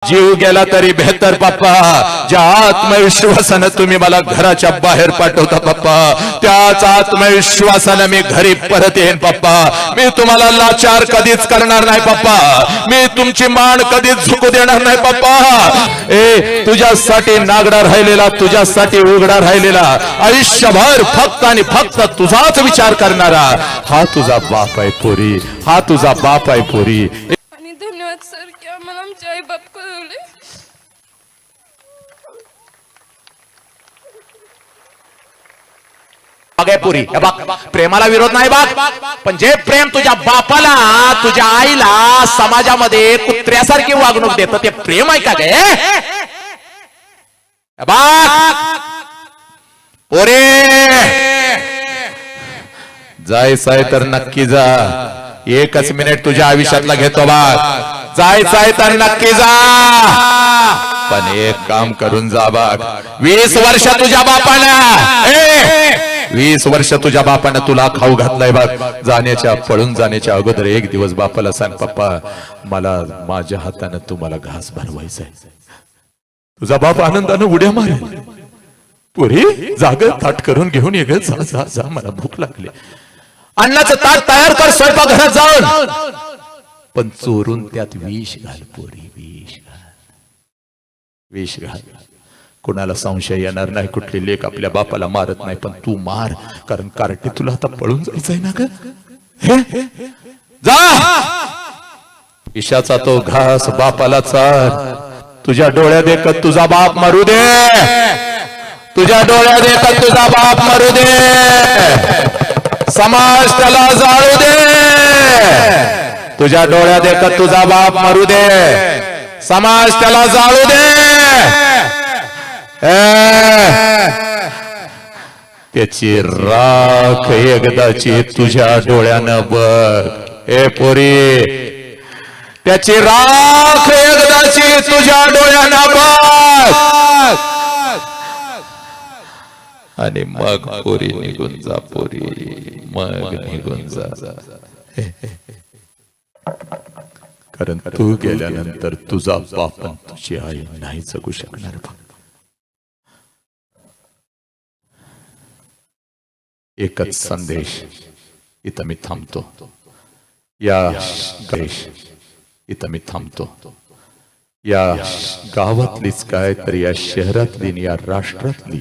जीव गेला तरी बेहतर पप्पा. ज्या आत्मविश्वासानं तुम्ही मला घराच्या बाहेर पाठवता पप्पा, त्याच आत्मविश्वासानं मी घरी परत येईन पप्पा. मी तुम्हाला लाचार कधीच करणार नाही पप्पा. मी तुमची मान कधीच झुकू देणार नाही पप्पा. तुझ्यासाठी नागडा राहिलेला, तुझ्यासाठी उघडा राहिलेला, आयुष्यभर फक्त आणि फक्त तुझाच विचार करणारा हा तुझा बाप आहे पोरी. हा तुझा बाप आहे पोरी. आणि धन्यवाद सर की आम्हाला आमचे आई बाप कळवले. पुरी प्रेमाला विरोध नाही बघ, पण जे प्रेम तुझ्या बापाला, तुझ्या आईला समाजामध्ये कुत्र्यासारखी वागणूक देत ते प्रेम आहे का गे? पोरे जायचंय तर नक्की जा. एकच मिनिट तुझ्या आयुष्यातला घेतो बघ. जायचंय तर नक्की जा, पण एक काम करून जा बघ. 20 वर्ष तुझ्या बापाला 20 वर्ष तुझ्या बापानं तुला खाऊ घातलाय बघ. जाण्याच्या पळून जाण्याच्या अगोदर एक दिवस बापाला सांग, पप्पा मला माझ्या हातानं तुम्हाला घास भरवायचा आहे. तुझा बाप आनंदानं उड्या मारेल. पुरी जाग ताट करून घेऊन ये ग. जा जा जा, मला भूक लागली. अन्नाचं ताट तयार कर स्वयंपाकघरात जाऊन, पण चोरून त्यात विष घाल पोरी. विष घाल. कोणाला संशय येणार नाही. कुठली लेक आपल्या बापाला मारत नाही, पण तू मार, कारण कार्टे तुला आता पळून जायचंय ना ग. जा. विषाचा तो घास बापाला चार. तुझ्या डोळ्यात देखत तुझा बाप मरू दे. तुझ्या डोळ्यात देखत तुझा बाप मरू दे. समाज त्याला जाळू दे. तुझ्या डोळ्यात देखत तुझा बाप मरू दे. समाज त्याला जाळू दे. त्याची राख एकदाची तुझ्या डोळ्यानं बघ. ए पोरी, त्याची राख एकदाची तुझ्या डोळ्यानं बघ, आणि मग पोरी निघून जा. पोरी मग निघून जा. कारण तू गेल्यानंतर तुझा बाप तुझी आई नाही जगू शकणार. एकच संदेश इथं मी थांबतो. इथं मी थांबतो. या गावातलीच काय तर या शहरातली, या राष्ट्रातली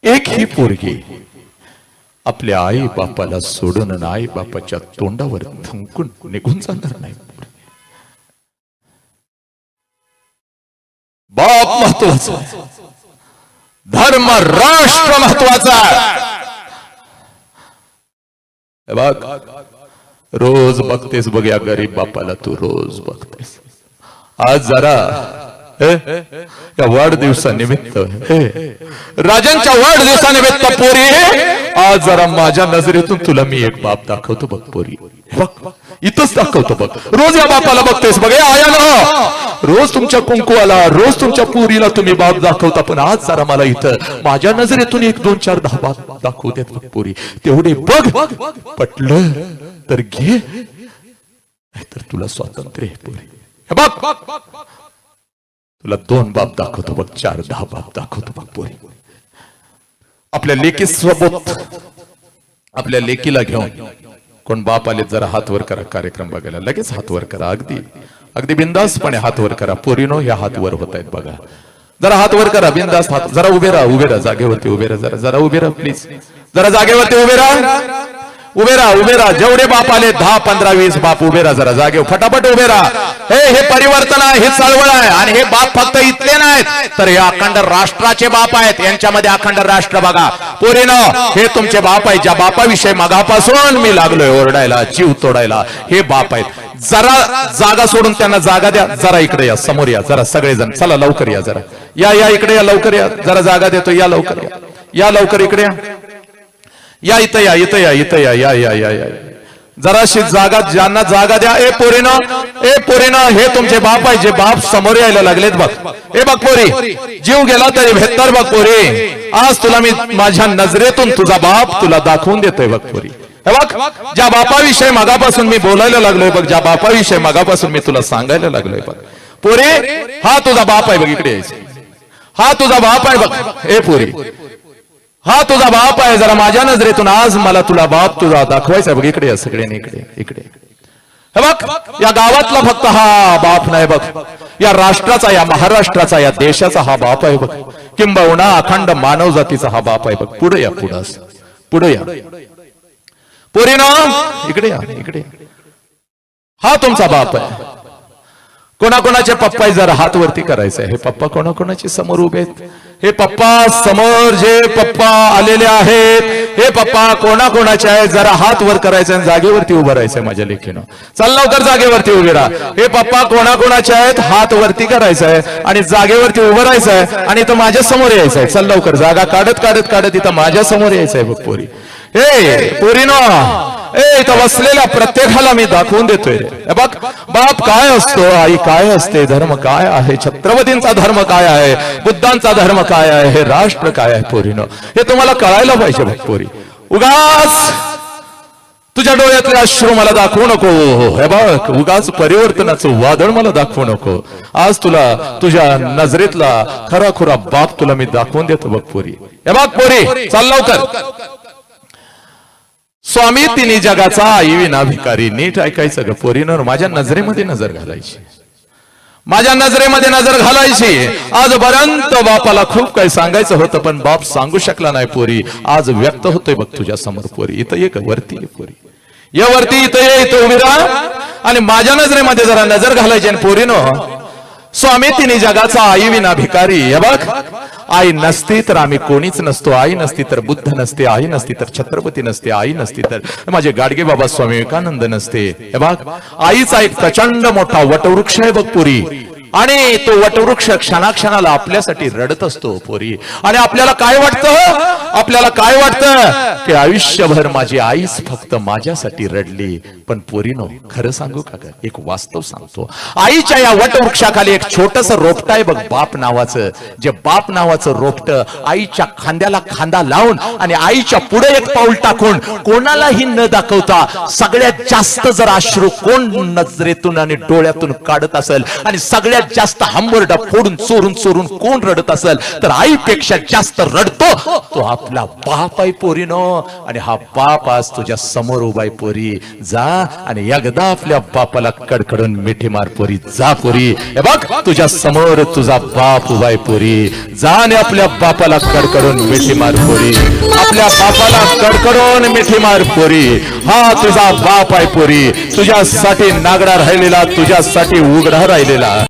एक ही पोरगी आपल्या आई बापाला सोडून आई बापाच्या तोंडावर थंकून निघून जाणार नाही. बाप महत्वाचा, धर्म राष्ट्र महत्वाचा. बघ रोज बघतेस बघ या गरीब बापाला, तू रोज बघतेस. आज जरा या वाढदिवसानिमित्त, राजांच्या वाढदिवसानिमित्त पोरी, आज जरा माझ्या नजरेतून तुला मी एक बाप दाखवतो बघ पोरी. बघ इथंच दाखवतो बघ. रोज या बापाला बघतेस बघ. आया ना, रोज तुमच्या कुंकुवाला, रोज तुमच्या पोरीला तुम्ही बाप दाखवता, पण आज जरा मला इथं माझ्या नजरेतून 1 2 4 10 बाप दाखवू देत बघ पोरी. तेवढे बघ. पटलं तर घे, नाहीतर तुला स्वातंत्र्य आहे पोरी. बघ तुला 2 बाप दाखवतो बघ, 4 10 बाप दाखवतो बघ पोरी. आपल्या लेकी सोबत, आपल्या लेकीला घेऊन कोण बाप आले जरा हात वर करा. कार्यक्रम बघायला लगेच हात वर करा. अगदी बिंदासपणे हात वर करा. पोरीनो ह्या हात वर होत आहेत बघा. जरा हात वर करा बिंदास. हात जरा उभे राहा जागेवरती उभे राहा. जरा उभे राहा प्लीज. जरा जागेवरती उभे राहा. जेवढे बाप आले 10 15 20 बाप उभे राहा. जरा जागेवर फटाफट उभे राहा. हे परिवर्तन आहे, हे चळवळ आहे. आणि हे बाप फक्त इथले नाहीत, तर हे अखंड राष्ट्राचे बाप आहेत. यांच्यामध्ये अखंड राष्ट्र बघा पोरीनं, हे तुमचे बाप आहेत. ज्या बापाविषयी मगापासून मी लागलोय ओरडायला, जीव तोडायला, हे बाप आहेत. जरा जागा सोडून त्यांना जागा द्या. जरा इकडे या, समोर या जरा सगळेजण. चला लवकर या. जरा या इकडे या, लवकर या. जरा जागा देतो. या लवकर या लवकर इकडे या. इथं या. जराशी जागा, ज्यांना जागा द्या. ए पोरीनं, हे तुमचे बाप आहे. जे बाप समोर यायला लागलेत बघ. हे बघ पोरी, जीव गेला तरी बेहतर बघ पोरी. आज तुला मी माझ्या नजरेतून तुझा बाप तुला दाखवून देतोय बघ पोरी. बघ ज्या बापाविषयी मगापासून मी बोलायला लागलोय बघ, ज्या बापाविषयी मगापासून मी तुला सांगायला लागलोय बघ पोरी हा तुझा बाप आहे बघ, इकडे यायचं. हा तुझा बाप आहे बघ. ए पोरी हा तुझा बाप आहे. जरा माझ्या नजरेतून आज मला तुला बाप तुझा दाखवायचा आहे बघ. इकडे या सगळ्यांनी, इकडे इकडे. हे बघ या गावातला फक्त हा बाप नाही बघ, या राष्ट्राचा, या महाराष्ट्राचा, या देशाचा हा बाप आहे बघ. किंबहुना अखंड मानव जातीचा हा बाप आहे बघ. पुढे या, पुढे या पोरीनो, इकडे या, इकडे. हा तुमचा बाप आहे. कोणाकोणाचे पप्पा जरा हात वरती करायचे. हे पप्पा कोणाकोणाचे समोर उभे आहेत. हे पप्पा समोर जे पप्पा आलेले आहेत, हे पप्पा कोणाकोणाचे आहेत जरा हात वर करायचे आणि जागेवरती उभं राहायचंय माझ्या लेखीनं. चल लवकर जागेवरती उभे राहा. हे पप्पा कोणाकोणाचे आहेत हात वरती करायचंय आणि जागेवरती उभं राहायचंय आणि इथं माझ्या समोर यायचंय. चल लवकर जागा काढत काढत काढत इथं माझ्या समोर यायचंय बघ पोरी. हे पोरीनो, इथं बसलेल्या प्रत्येकाला मी दाखवून देतोय बघ बाप काय असतो, आई काय असते, धर्म काय आहे, छत्रपतींचा धर्म काय आहे, बुद्धांचा धर्म काय आहे, हे राष्ट्र काय आहे. पोरीनो हे तुम्हाला कळायला पाहिजे बघ पोरी. उगाच तुझ्या डोळ्यातले अश्रू मला दाखवू नको. हे बघ उगाच परिवर्तनाचं वादळ मला दाखवू नको. आज तुला तुझ्या नजरेतला खरा खुरा बाप तुला मी दाखवून देतो बघ पोरी. हे बघ पोरी चाल लवकर. स्वामी तिन्ही जगाचा आई विना भिकारी. नीट ऐकायचं ग पोरीनं, माझ्या नजरेमध्ये नजर घालायची, माझ्या नजरेमध्ये नजर घालायची. आजपर्यंत बापाला खूप काही सांगायचं होतं पण बाप सांगू शकला नाही पोरी. आज व्यक्त होतोय बघ तुझ्या समोर पोरी. इथं ये वरती ये पोरी, या वरती, इथं ये, इथं उभी राहा आणि माझ्या नजरेमध्ये जरा नजर घालायची. आणि पोरीनं स्वामी तिन्ही जगाचा आई विना भिकारी. हे बघ आई नसती तर आम्ही कोणीच नसतो. आई नसती तर बुद्ध नसते, आई नसती तर छत्रपती नसते, आई नसती तर माझे गाडगे बाबा स्वामी विवेकानंद नसते. हे बघ आईचा एक प्रचंड मोठा वटवृक्ष आहे बघ पोरी. आणि तो वटवृक्ष क्षणाक्षणाला आपल्यासाठी रडत असतो पोरी. आणि आपल्याला काय वाटतं, आपल्याला काय वाटतं की आयुष्यभर माझी आईच फक्त माझ्यासाठी रडली. पण पोरीनो खरं सांगू का, एक वास्तव सांगतो. आईच्या या वटवृक्षाखाली एक छोटस रोपट आहे बघ बाप नावाचं. जे बाप नावाचं रोपट आईच्या खांद्याला खांदा लावून आणि आईच्या पुढे एक पाऊल टाकून कोणालाही न दाखवता सगळ्यात जास्त जर अश्रू कोण नजरेतून आणि डोळ्यातून काढत असेल आणि सगळ्यात जास्त हंबरडा फोडून चोरून चोरून कोण रडत असेल तर आईपेक्षा जास्त रडतो तो आपला बाप आहे पोरीनो. आणि हा बाप आज तुझ्या समोर उभा आहे पोरी. जा आणि एकदा आपल्या बापाला कडकडून मिठी मार पोरी. जा पोरी, हे बघ तुझ्या समोर तुझा बाप उभा आहे पोरी. जा आणि आपल्या बापाला कडकडून मिठी मार पोरी. आपल्या बापाला कडकडून मिठी मार पोरी. हा तुझा बाप आहे पोरी. तुझ्यासाठी नागडा राहिलेला, तुझ्यासाठी उघडा राहिलेला.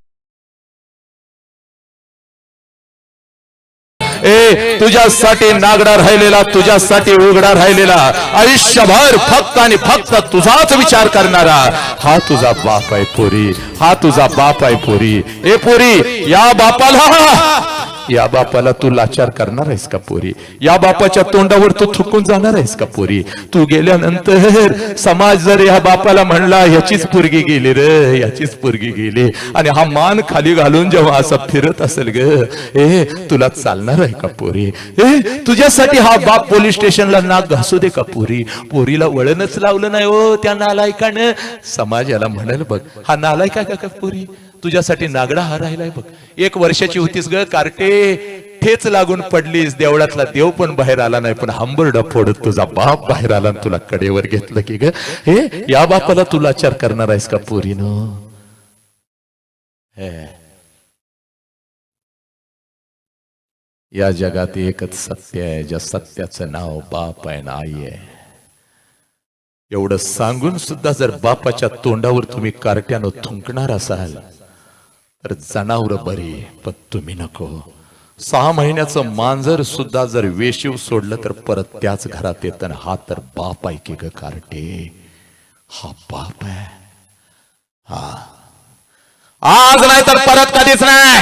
तुझ्यासाठी नागडा राहिलेला, तुझ्यासाठी उघडा राहिलेला, आयुष्यभर फक्त आणि फक्त तुझाच विचार करणारा हा तुझा बाप आहे पोरी. हा तुझा बाप आहे पोरी. ए पोरी या बापाला तू लाचार करणार आहेस का पोरी? या बापाच्या तोंडावर तू थुकून जाणार आहेस का पोरी? तू गेल्यानंतर समाज जर या बापाला म्हणला याचीच पोरगी गेली रे, याचीच पोरगी गेली, आणि हा मान खाली घालून जेव्हा असं फिरत असेल ग, तुला चालणार आहे का पोरी? तुझ्यासाठी हा बाप पोलीस स्टेशनला नाक घासू दे का पोरी? पोरीला वळणच लावलं नाही हो त्या नालायकानं. समाजाला म्हणाल बघ हा नालायक आहे का पोरी? तुझ्यासाठी नागडा हा राहिलाय बघ. 1 वर्षाची होतीस ग कार्टे, ठेच लागून पडलीस, देवळातला देव पण बाहेर आला नाही, पण हंबरडा फोडत तुझा बाप बाहेर आला आणि तुला कडेवर घेतलं की ग. या बापाला तू लाचार करणार आहेस का पोरीनो? या जगात एकच सत्य आहे, ज्या सत्याचं नाव बाप आहे ना आई आहे. एवढं सांगून सुद्धा जर बापाच्या तोंडावर तुम्ही कार्ट्यानं थुंकणार असाल तर जनावर बरी, पण तुम्ही नको. 6 महिन्याचं मांजर सुद्धा जर वेशीव सोडलं तर परत त्याच घरात येत. हा तर बाप आहे की ग कार्टे, हा बाप आहे. हा आज नाही तर परत कधीच नाही.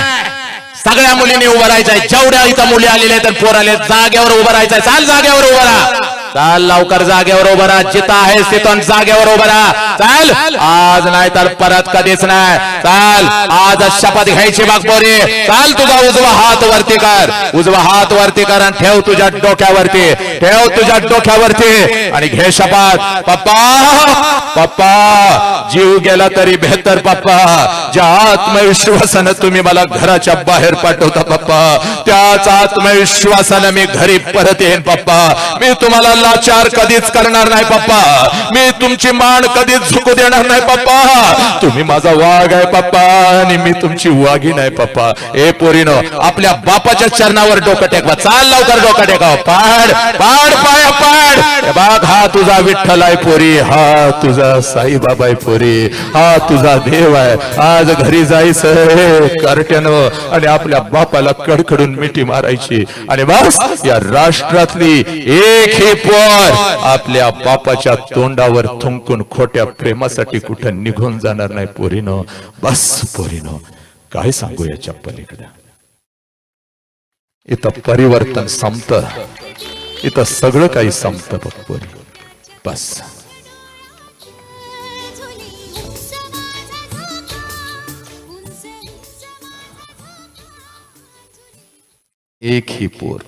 सगळ्या मुलींनी उभं राहायचंय. जेवढ्या इथं मुली आलेल्या आहेत पोर आले, जागेवर उभं राहायचंय. चाल जागेवर उभं राहा. चाल लवकर जागेवर उभं राहा, जिथं आहेस तिथून जागेवर उभं राहा. चाल, आज नाही तर परत कधीच नाही. चाल, आज शपथ घ्यायची बघ पोरी. चाल, तुझा उजवा हात वरती कर, उजवा हात वरती कर आणि ठेव तुझ्या डोक्यावरती, ठेव तुझ्या डोक्यावरती आणि घे शपथ. पप्पा पप्पा, जीव गेला तरी बेहतर पप्पा. ज्या आत्मविश्वासानं तुम्ही मला घराच्या बाहेर पाठवता पप्पा, त्याच आत्मविश्वासानं मी घरी परत येईन पप्पा. मी तुम्हाला लाचार कधीच करणार नाही पप्पा. मी तुमची मान कधीच झुकू देणार नाही पप्पा. तुम्ही माझा वाघ आहे पप्पा आणि मी तुमची वाघी नाही पप्पा. ए पोरीनो, आपल्या बापाच्या चरणावर डोकं टेकवा. चाल लवकर डोकं टेकाव. पाड पाड पाया पाड. बघ, हा तुझा विठ्ठल आहे पोरी, हा तुझा साईबाबा आहे पोरी, हा तुझा देव आहे. आज घरी जायचं कार्ट्यानं आणि आपल्या बापाला कडकडून मिठी मारायची आणि बस या राष्ट्रातली एक ही पोर आपल्या बापाच्या तोंडावर थुंकून खोट्या प्रेमासाठी कुठं निघून जाणार नाही पोरीनो. बस पोरीनो, काय सांगू याच्या पलीकडे. इथं परिवर्तन संपतं, इथं सगळं काही संपतं बघ पोरी. बस एक ही पोर.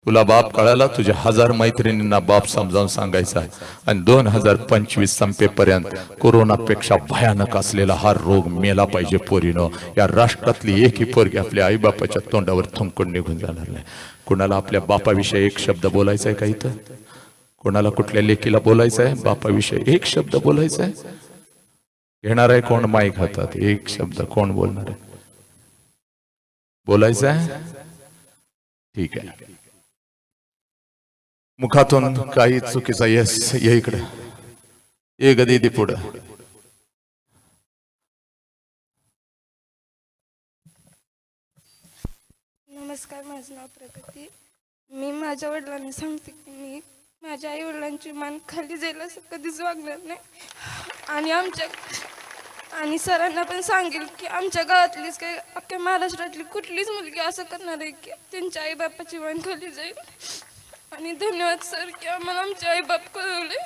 तुला बाप कळाला, तुझ्या 1000 मैत्रिणींना बाप समजावून सांगायचा आहे. आणि 2025 संपेपर्यंत कोरोनापेक्षा भयानक असलेला हा रोग मेला पाहिजे पोरीनो. या राष्ट्रातली एक ही पोरगी आपल्या आई बापाच्या तोंडावर थुंकून निघून जाणार नाही. कुणाला आपल्या बापाविषयी एक शब्द बोलायचा आहे का इथं? कोणाला कुठल्या लेकीला बोलायचं आहे बापाविषयी एक शब्द बोलायचा आहे? घेणार आहे कोण माईक हातात? एक शब्द कोण बोलणार आहे? बोलायचं आहे? ठीक आहे. मुखातून काही चुकीचा यस ये इकडे ये गदी पुढं. नमस्कार, माझं नाव प्रगती. मी माझ्या वडिलांना सांगते की मी माझ्या आई वडिलांची मान खाली जाईल असं कधीच वागणार नाही. आणि सरांना पण सांगेल की आमच्या गावातलीच काही अख्ख्या महाराष्ट्रातली कुठलीच मुलगी असं करणार आहे की त्यांच्या आई बापाची मान खाली जाईल. आणि धन्यवाद सर की आम्हाला आमचे आई बाप कळवले.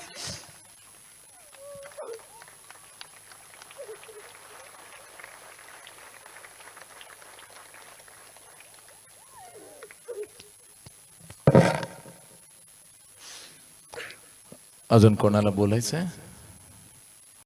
अजून कोणाला बोलायचं आहे?